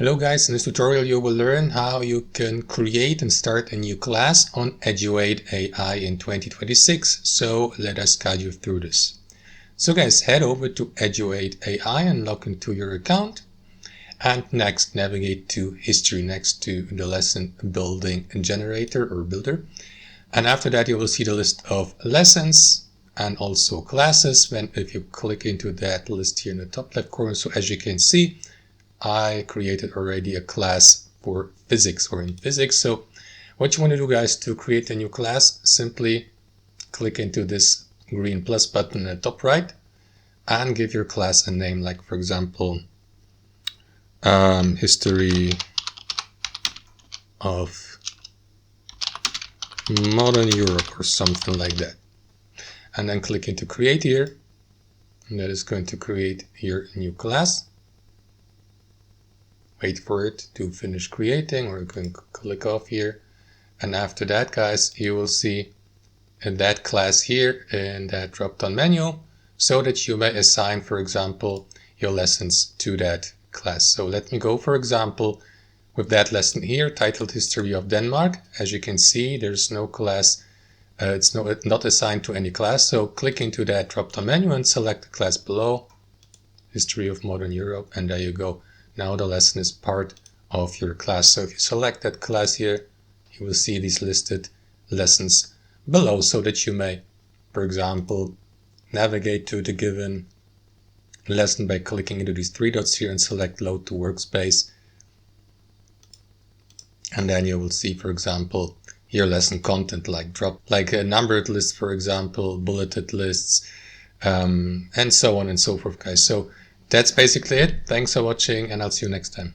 Hello guys, in this tutorial you will learn how you can create and start a new class on Eduaide AI in 2026. So let us guide you through this. So guys, head over to Eduaide AI and log into your account. And next, navigate to History next to the lesson Building Generator or Builder. And after that you will see the list of lessons and also classes. If you click into that list here in the top left corner, so as you can see, I created already a class for physics or in physics. So what you want to do guys to create a new class, simply click into this green plus button in the top right and give your class a name, like for example, History of Modern Europe or something like that. And then click into create here. And that is going to create here a new class. Wait for it to finish creating, or you can click off here. And after that guys, you will see that class here in that drop-down menu, so that you may assign, for example, your lessons to that class. So let me go, for example, with that lesson here titled History of Denmark. As you can see, there's no class, it's not assigned to any class. So click into that drop-down menu and select the class below, History of Modern Europe, and there you go. Now the lesson is part of your class. So if you select that class here, you will see these listed lessons below, so that you may, for example, navigate to the given lesson by clicking into these three dots here and select Load to Workspace. And then you will see, for example, your lesson content like a numbered list, for example, bulleted lists, and so on and so forth, guys. So that's basically it. Thanks for watching, and I'll see you next time.